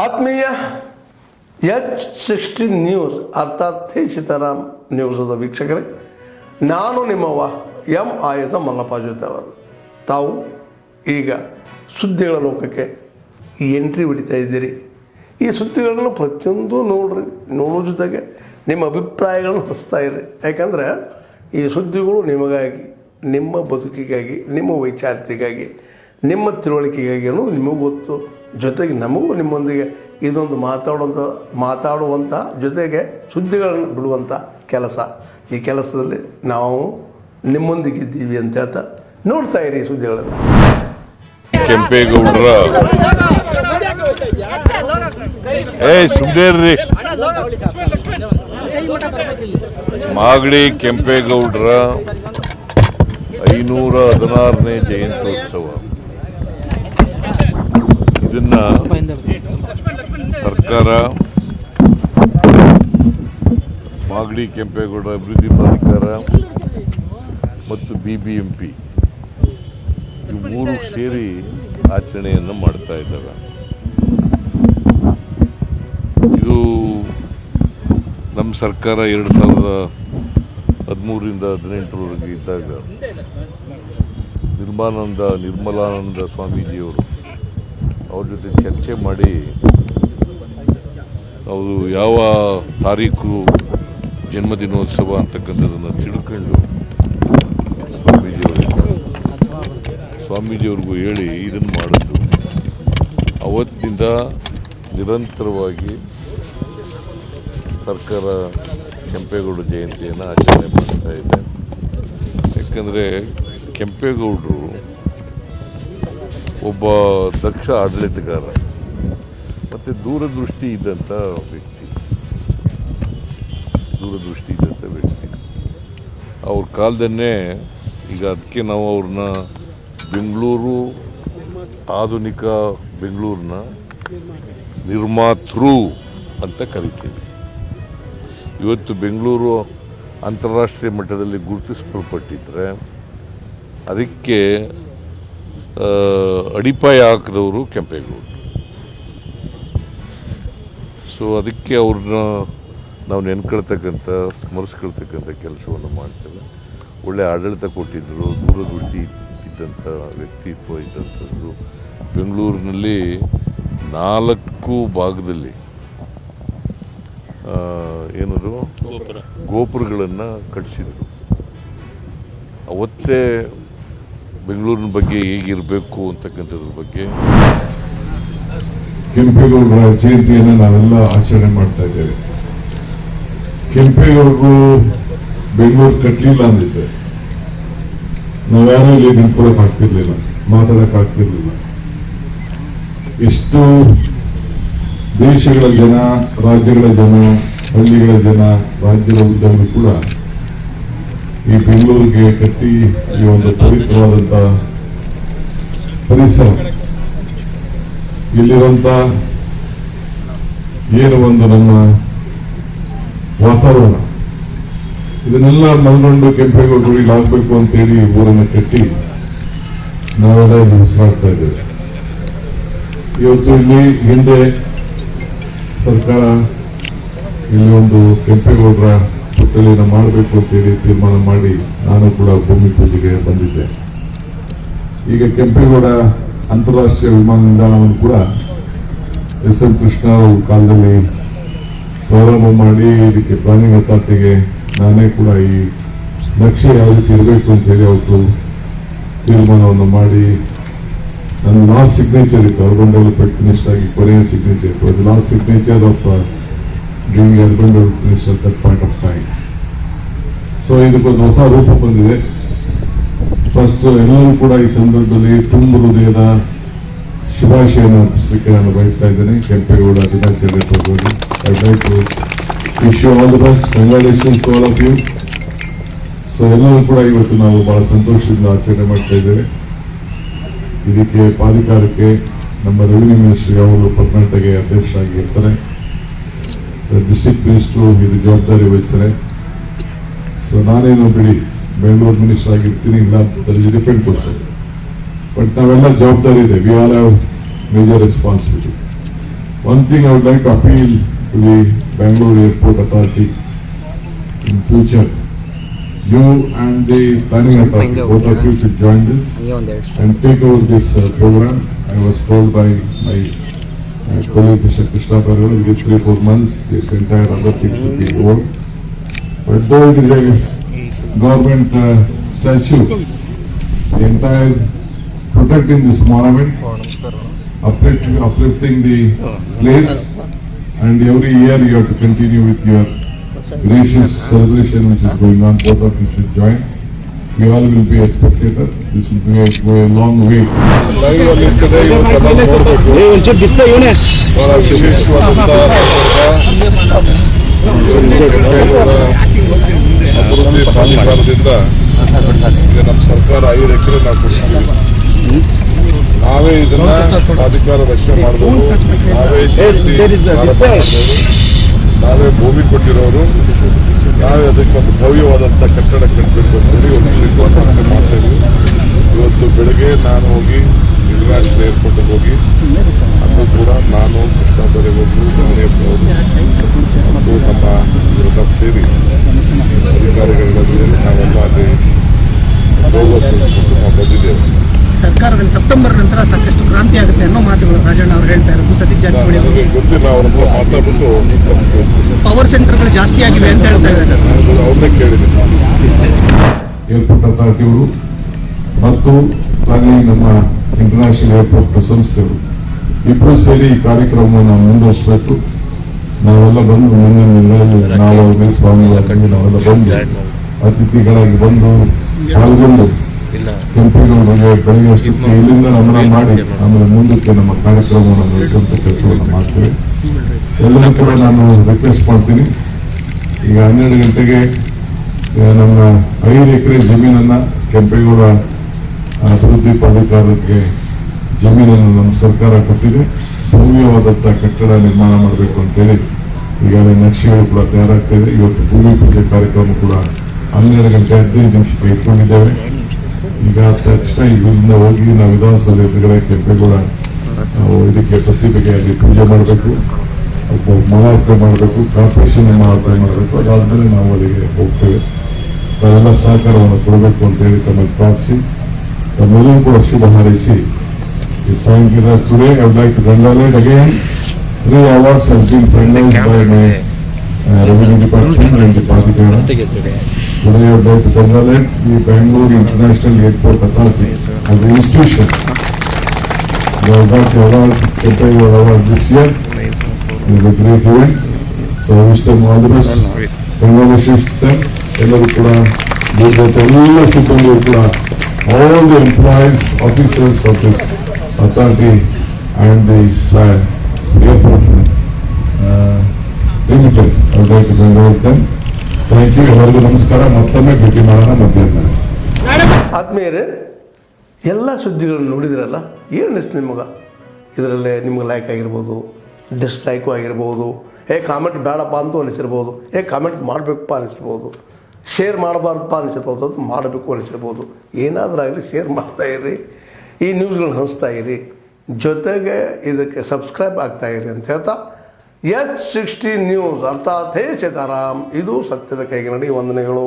ಆತ್ಮೀಯ H16 news ಅರ್ಥಾತ್ ಥೇ ಸೀತಾರಾಮ್ ನ್ಯೂಸದ ವೀಕ್ಷಕರೇ, ನಾನು ನಿಮ್ಮವ ಎಂ ಆಯುಧ ಮಲ್ಲಪ್ಪ ಜೊತೆ ಅವರು. ತಾವು ಈಗ ಸುದ್ದಿಗಳ ಲೋಕಕ್ಕೆ ಎಂಟ್ರಿ ಹೊಡಿತಾ ಇದ್ದೀರಿ. ಈ ಸುದ್ದಿಗಳನ್ನು ಪ್ರತಿಯೊಂದು ನೋಡೋ ಜೊತೆಗೆ ನಿಮ್ಮ ಅಭಿಪ್ರಾಯಗಳನ್ನು ಹಚ್ತಾ ಇರಿ. ಯಾಕಂದರೆ ಈ ಸುದ್ದಿಗಳು ನಿಮಗಾಗಿ, ನಿಮ್ಮ ಬದುಕಿಗಾಗಿ, ನಿಮ್ಮ ವೈಚಾರಿಕೆಗಾಗಿ, ನಿಮ್ಮ ತಿಳುವಳಿಕೆಗಾಗಿ ಅನ್ನೋದು ನಿಮಗೂ ಗೊತ್ತು. ಜೊತೆಗೆ ನಮಗೂ ನಿಮ್ಮೊಂದಿಗೆ ಇದೊಂದು ಮಾತಾಡುವಂಥ ಜೊತೆಗೆ ಸುದ್ದಿಗಳನ್ನು ಬಿಡುವಂಥ ಕೆಲಸ. ಈ ಕೆಲಸದಲ್ಲಿ ನಾವು ನಿಮ್ಮೊಂದಿಗಿದ್ದೀವಿ ಅಂತ ಹೇಳ್ತಾ ನೋಡ್ತಾ ಇರಿ ಸುದ್ದಿಗಳನ್ನು. ಕೆಂಪೇಗೌಡರ ಸುಮ್ದೇರ್ರಿ ಮಾಗಡಿ ಕೆಂಪೇಗೌಡರ 516ನೇ ಜಯಂತ್ಯೋತ್ಸವ, ಇದನ್ನ ಸರ್ಕಾರ, ಮಾಗಡಿ ಕೆಂಪೇಗೌಡ ಅಭಿವೃದ್ಧಿ ಪ್ರಾಧಿಕಾರ ಮತ್ತು BBMP ಇವು ಮೂರು ಸೇರಿ ಆಚರಣೆಯನ್ನು ಮಾಡ್ತಾ ಇದ್ದಾರೆ. ಇದು ನಮ್ಮ ಸರ್ಕಾರ 2013ರಿಂದ 18ರವರೆಗೆ ಇದ್ದಾಗ ನಿರ್ಮಲಾನಂದ ಸ್ವಾಮೀಜಿಯವರು ಅವ್ರ ಜೊತೆ ಚರ್ಚೆ ಮಾಡಿ ಅವರು ಯಾವ ತಾರೀಕು ಜನ್ಮದಿನೋತ್ಸವ ಅಂತಕ್ಕಂಥದ್ದನ್ನು ತಿಳ್ಕೊಂಡು ಸ್ವಾಮೀಜಿಯವ್ರಿಗೂ ಹೇಳಿ ಇದನ್ನು ಮಾಡಿದ್ದು. ಅವತ್ತಿನಿಂದ ನಿರಂತರವಾಗಿ ಸರ್ಕಾರ ಕೆಂಪೇಗೌಡ ಜಯಂತಿಯನ್ನು ಆಚರಣೆ ಮಾಡ್ತಾ ಇದೆ. ಯಾಕಂದರೆ ಕೆಂಪೇಗೌಡರು ಒಬ್ಬ ದಕ್ಷ ಆಡಳಿತಗಾರ ಮತ್ತು ದೂರದೃಷ್ಟಿ ಇದ್ದಂಥ ವ್ಯಕ್ತಿ. ಅವ್ರ ಕಾಲದನ್ನೇ ಈಗ ಅದಕ್ಕೆ ನಾವು ಅವ್ರನ್ನ ಆಧುನಿಕ ಬೆಂಗಳೂರಿನ ನಿರ್ಮಾತೃ ಅಂತ ಕರಿತೀವಿ. ಇವತ್ತು ಬೆಂಗಳೂರು ಅಂತಾರಾಷ್ಟ್ರೀಯ ಮಟ್ಟದಲ್ಲಿ ಗುರುತಿಸಲ್ಪಟ್ಟಿದ್ರೆ ಅದಕ್ಕೆ ಅಡಿಪಾಯ ಹಾಕಿದವರು ಕೆಂಪೇಗೌಡರು. ಸೊ ಅದಕ್ಕೆ ಅವ್ರನ್ನ ನಾವು ನೆನ್ಕೊಳ್ತಕ್ಕಂಥ, ಸ್ಮರಿಸ್ಕೊಳ್ತಕ್ಕಂಥ ಕೆಲಸವನ್ನು ಮಾಡ್ತೇವೆ. ಒಳ್ಳೆ ಆಡಳಿತ ಕೊಟ್ಟಿದ್ದರು, ದೂರದೃಷ್ಟಿ ಇದ್ದಂಥ ವ್ಯಕ್ತಿತ್ವ ಇದ್ದಂಥದ್ದು. ಬೆಂಗಳೂರಿನಲ್ಲಿ 4 ಭಾಗದಲ್ಲಿ ಏನದು ಗೋಪುರಗಳನ್ನು ಕಟ್ಟಿಸಿದರು. ಅವತ್ತೇ ಬೆಂಗಳೂರಿನ ಬಗ್ಗೆ ಹೇಗಿರಬೇಕು ಅಂತಕ್ಕಂಥದ್ರ ಬಗ್ಗೆ. ಕೆಂಪೇಗೌಡರ ಜಯಂತಿಯನ್ನು ನಾವೆಲ್ಲ ಆಚರಣೆ ಮಾಡ್ತಾ ಇದ್ದೇವೆ. ಕೆಂಪೇಗೌಡರು ಬೆಂಗಳೂರು ಕಟ್ಟಲಿಲ್ಲ ಅಂದಿದ್ದೆ ನಾವ್ಯಾರೂ ಇಲ್ಲಿ ನಿಂತ್ಕೊಳ್ಳೋಕೆ ಆಗ್ತಿರ್ಲಿಲ್ಲ, ಮಾತಾಡೋಕೆ ಆಗ್ತಿರ್ಲಿಲ್ಲ. ಎಷ್ಟು ದೇಶಗಳ ಜನ, ರಾಜ್ಯಗಳ ಜನ, ಹಳ್ಳಿಗಳ ಜನ, ರಾಜ್ಯದ ಉದ್ಯಮಗಳು ಕೂಡ ಈ ಬೆಂಗಳೂರಿಗೆ ಕಟ್ಟಿ ಈ ಒಂದು ಪವಿತ್ರವಾದಂಥ ಪರಿಸರ, ಇಲ್ಲಿರುವಂತ ಏನು ಒಂದು ನಮ್ಮ ವಾತಾವರಣ, ಇದನ್ನೆಲ್ಲ ಮನಗಂಡು ಕೆಂಪೇಗೌಡರು ಇಲ್ಲಿ ಆಗ್ಬೇಕು ಅಂತೇಳಿ ಊರನ್ನು ಕಟ್ಟಿ ನಾವೆಲ್ಲ ಇಲ್ಲಿ ಉಸಿರಾಡ್ತಾ ಇದ್ದೇವೆ. ಇವತ್ತು ಇಲ್ಲಿ ಹಿಂದೆ ಸರ್ಕಾರ ಇಲ್ಲಿ ಒಂದು ಕೆಂಪೇಗೌಡರ ಪುತ್ಥಳಿಯನ್ನು ಮಾಡಬೇಕು ಅಂತೇಳಿ ತೀರ್ಮಾನ ಮಾಡಿ ನಾನು ಕೂಡ ಭೂಮಿ ಪೂಜೆಗೆ ಬಂದಿದ್ದೆ. ಈಗ ಕೆಂಪೇಗೌಡ ಅಂತಾರಾಷ್ಟ್ರೀಯ ವಿಮಾನ ನಿಲ್ದಾಣವನ್ನು ಕೂಡ SM ಕೃಷ್ಣ ಅವರ ಕಾಲದಲ್ಲಿ ಪ್ರಾರಂಭ ಮಾಡಿ ಇದಕ್ಕೆ ಪ್ಲಾನಿಂಗ್ ಅಥಾರಿಟಿಗೆ ನಾನೇ ಕೂಡ ಈ ನಕ್ಷೆ ಯಾವ ರೀತಿ ಇರಬೇಕು ಅಂತ ಹೇಳಿ ಅವತ್ತು ತೀರ್ಮಾನವನ್ನು ಮಾಡಿ ನನ್ನ ಲಾಸ್ಟ್ ಸಿಗ್ನೇಚರ್ ಇತ್ತು. ಅರ್ಬನ್ ಡೆವಲಪ್ಮೆಂಟ್ ಮಿನಿಸ್ಟರ್ ಆಗಿ ಕೊನೆಯ ಸಿಗ್ನೇಚರ್ ಇತ್ತು. Last signature of giving urban development minister at that point of time. So ಇದಕ್ಕೊಂದು ಹೊಸ ರೂಪ ಬಂದಿದೆ. ಫಸ್ಟ್ ಎಲ್ಲರೂ ಕೂಡ ಈ ಸಂದರ್ಭದಲ್ಲಿ ತುಂಬ ಹೃದಯದ ಶುಭಾಶಯವನ್ನು ಅರ್ಪಿಸಲಿಕ್ಕೆ ನಾನು ಬಯಸ್ತಾ ಇದ್ದೇನೆ. ಕೆಂಪೇಗೌಡ ದಿನಾಚರಣೆ ಪರ್ವದಲ್ಲಿ I'd like to wish you all the best, congratulations to all of you. So ಎಲ್ಲರೂ ಕೂಡ ಇವತ್ತು ನಾವು ಬಹಳ ಸಂತೋಷದಿಂದ ಆಚರಣೆ ಮಾಡ್ತಾ ಇದ್ದೇವೆ. ಇದಕ್ಕೆ ಪ್ರಾಧಿಕಾರಕ್ಕೆ ನಮ್ಮ ರೆವಿನ್ಯೂ ಮಿನಿಸ್ಟ್ರಿ ಅವರು ಪರ್ಮನೆಂಟ್ ಆಗಿ ಅಧ್ಯಕ್ಷರಾಗಿ ಇರ್ತಾರೆ. ಡಿಸ್ಟ್ರಿಕ್ಟ್ ಮಿನಿಸ್ಟ್ರು ಇದು ಜವಾಬ್ದಾರಿ ವಹಿಸ್ತಾರೆ. ಸೊ ನಾನೇನು ಬಿಡಿ ಬೆಂಗಳೂರು ಮಿನಿಸ್ಟರ್ ಆಗಿರ್ತೀನಿ, ಇಲ್ಲ that is different question. But ನಾವೆಲ್ಲ ಜವಾಬ್ದಾರಿ ಇದೆ. We all have major responsibility. One thing I would like to appeal to the Bangalore Airport Authority in future, you and the planning authority, both of you should join this and take over this program. I was told by my colleague Mr. Krishna Parwal, within 3-4 months this entire other things will be over. But though it is a government statue, the entire protecting this monument, uplifting the place, and every year you have to continue with your gracious celebration which is going on. Both of you should join. We all will be a spectator. This will be go a long way. ಒಂಚೂರು display ಇವನೇ ಅಭಿವೃದ್ಧಿ ಪ್ರಾಧಿಕಾರದಿಂದ ಈಗ ನಮ್ಮ ಸರ್ಕಾರ 5 ಎಕರೆ ನಾವು ಕೊಡ್ತೀವಿ. ನಾವೇ ಇದನ್ನ ಪ್ರಾಧಿಕಾರ ರಚನೆ ಮಾಡಿದವರು, ನಾವೇ ಭೂಮಿ ಕೊಟ್ಟಿರೋರು, ನಾವೇ ಅದಕ್ಕೊಂದು ಭವ್ಯವಾದಂಥ ಕಟ್ಟಡ ಕಟ್ಟಬೇಕು ಅಂತೇಳಿ ಒಂದು ಶಂಕುಸ್ಥಾಪನೆ ಮಾಡ್ತಾ ಇದ್ವಿ. ಇವತ್ತು ಬೆಳಗ್ಗೆ ನಾನು ಹೋಗಿ ಇಂಟರ್ನ್ಯಾಷನಲ್ ಏರ್ಪೋರ್ಟಿಗೆ ಹೋಗಿ ಅದು ಕೂಡ ನಾನು ಕೃಷ್ಣ ಬರೇಗೌಡರು, ಗಣೇಶ್ನವರು ಮತ್ತು ನಮ್ಮ ಇವರೆಲ್ಲ ಸೇರಿ ಅಧಿಕಾರಿಗಳೆಲ್ಲ ಸೇರಿ ನಾವೆಲ್ಲ ಅಲ್ಲಿ ಗೌರವ ಸಲ್ಲಿಸ್ಕೊಂಡು ನಾವು ಬಂದಿದ್ದೇವೆ. ಸರ್ಕಾರದಲ್ಲಿ ಸೆಪ್ಟೆಂಬರ್ ನಂತರ ಸಾಕಷ್ಟು ಕ್ರಾಂತಿ ಆಗುತ್ತೆ ಅನ್ನೋ ಮಾತುಗಳು ರಾಜಣ್ಣ ಅವರು ಹೇಳ್ತಾ ಇರೋದು. ಸತೀಶ್ ಜಾರಕಿಹೊಳಿ ಅವರು ನನಗೆ ಗೊತ್ತಿಲ್ಲ, ಅವ್ರ ಹತ್ರ ಮಾತಾಡ್ಬಿಟ್ಟು ಪವರ್ ಸೆಂಟರ್ಗಳು ಜಾಸ್ತಿ ಆಗಿವೆ ಅಂತ ಹೇಳ್ತಾ ಇದ್ದಾರೆ. ಅವ್ರನ್ನೇ ಕೇಳಿದ್ದೀನಿ. ಏರ್ಪೋರ್ಟ್ ಅಥಾರಿಟಿಯವರು ಮತ್ತು ಪ್ಲಾನಿಂಗ್ ನಮ್ಮ ಇಂಟರ್ನ್ಯಾಷನಲ್ ಏರ್ಪೋರ್ಟ್ ಸಂಸ್ಥೆಗಳು ಇಬ್ಬರು ಸೇರಿ ಈ ಕಾರ್ಯಕ್ರಮವನ್ನು ಮುಂದುವರಿಸಬೇಕು. ನಾವೆಲ್ಲ ಬಂದು ನಾವು ಸ್ವಾಮಿಗಳು ನಾವೆಲ್ಲ ಬಂದು ಅತಿಥಿಗಳಾಗಿ ಬಂದು ಪಾಲ್ಗೊಂಡು ಕೆಂಪೇಗೌಡರಿಗೆ ಬೆಳಗ್ಗೆ ಅಷ್ಟೊತ್ತಿಗೆ ಇಲ್ಲಿಂದ ನಮನ ಮಾಡಿ ಆಮೇಲೆ ಮುಂದಕ್ಕೆ ನಮ್ಮ ಕಾರ್ಯಕ್ರಮವನ್ನು ನಡೆಸುವಂತ ಕೆಲಸವನ್ನು ಮಾಡ್ತೇವೆ. ಎಲ್ಲರೂ ಕೂಡ ನಾನು ರಿಕ್ವೆಸ್ಟ್ ಮಾಡ್ತೀನಿ, ಈಗ 12 ಗಂಟೆಗೆ ನಮ್ಮ 5 ಎಕರೆ ಜಮೀನನ್ನ ಕೆಂಪೇಗೌಡ ಅಭಿವೃದ್ಧಿ ಪ್ರಾಧಿಕಾರಕ್ಕೆ ಜಮೀನನ್ನು ನಮ್ಮ ಸರ್ಕಾರ ಕೊಟ್ಟಿದೆ. ಭವ್ಯವಾದಂಥ ಕಟ್ಟಡ ನಿರ್ಮಾಣ ಮಾಡಬೇಕು ಅಂತೇಳಿ ಈಗಾಗಲೇ ನಕ್ಷೆಗಳು ಕೂಡ ತಯಾರಾಗ್ತಾ ಇದೆ. ಇವತ್ತು ಭೂಮಿ ಪೂಜೆ ಕಾರ್ಯಕ್ರಮ ಕೂಡ 12 ಗಂಟೆ 15 ನಿಮಿಷಕ್ಕೆ ಇಟ್ಕೊಂಡಿದ್ದೇವೆ. ಈಗ ತಕ್ಷಣ ಇಲ್ಲಿಂದ ಹೋಗಿ ನಾವು ವಿಧಾನಸೌಧ ಎದುರುಗಡೆ ಕೆಂಪೇಗೌಡ ನಾವು ಇದಕ್ಕೆ ಪ್ರತಿಭೆಯಲ್ಲಿ ಪೂಜೆ ಮಾಡಬೇಕು, ಮಾಲಾರ್ಪಣೆ ಮಾಡಬೇಕು, ಕಾರ್ಪೊರೇಷನ್ ಮಾಲಾರ್ಪಣೆ ಮಾಡಬೇಕು. ಅದಾದ್ಮೇಲೆ ನಾವು ಅಲ್ಲಿಗೆ ಹೋಗ್ತೇವೆ. ತಾವೆಲ್ಲ ಸಹಕಾರವನ್ನು ಕೊಡಬೇಕು ಅಂತೇಳಿ ತಮ್ಮಲ್ಲಿ ಪ್ರಾರ್ಥಿಸಿ ತಮ್ಮೆಲ್ಲರೂ ಕೂಡ ಶುಭ ಹಾರೈಸಿ ಈ ಸಾಯಂಕಾಲ today I would like to congratulate again 3 awards has been finalized by my revenue department and the Pradikara. Today I would like to congratulate the Bangalore International Airport Authority as an institution. They have got the award, Kempegowda award this year. It is a great event. So I wish them all the best. Congratulations to them. ಎಲ್ಲರೂ ಕೂಡ ಎಲ್ಲ ಸಿಬ್ಬಂದಿಗಳು ಕೂಡ all the employees, officers of this authority and the airport limited. I would like to congratulate them. Thank you. ಎಲ್ಲರಿಗೂ ನಮಸ್ಕಾರ. ಮತ್ತೊಮ್ಮೆ ಭೇಟಿ ಮಾಡೋಣ ಮಧ್ಯಾಹ್ನ. ಆತ್ಮೀಯರೇ, ಎಲ್ಲ ಸುದ್ದಿಗಳನ್ನು ನೋಡಿದ್ರಲ್ಲ, ಏನು ಅನಿಸ್ತು ನಿಮಗೆ? ಇದರಲ್ಲೇ ನಿಮ್ಗೆ ಲೈಕ್ ಆಗಿರ್ಬೋದು, ಡಿಸ್ಲೈಕು ಆಗಿರ್ಬೋದು, ಕಾಮೆಂಟ್ ಬೇಡಪ್ಪ ಅಂತೂ ಅನಿಸಿರ್ಬೋದು, ಕಾಮೆಂಟ್ ಮಾಡಬೇಕಪ್ಪ ಅನಿಸಿರ್ಬೋದು, ಶೇರ್ ಮಾಡಬಾರ್ದಪ್ಪ ಅನಿಸಿರ್ಬೋದು, ಅದು ಮಾಡಬೇಕು ಅನಿಸಿರ್ಬೋದು. ಏನಾದರೂ ಆಗಲಿ ಶೇರ್ ಮಾಡ್ತಾಯಿರಿ, ಈ ನ್ಯೂಸ್ಗಳನ್ನ ಹಂಚ್ತಾ ಇರಿ, ಜೊತೆಗೆ ಇದಕ್ಕೆ ಸಬ್ಸ್ಕ್ರೈಬ್ ಆಗ್ತಾಯಿರಿ ಅಂತ ಹೇಳ್ತಾ H16 ನ್ಯೂಸ್ ಅರ್ಥಾತ್ ಹೇ ಸೀತಾರಾಮ್, ಇದು ಸತ್ಯದ ಕೈಗೆ ನಡಿ. ವಂದನೆಗಳು.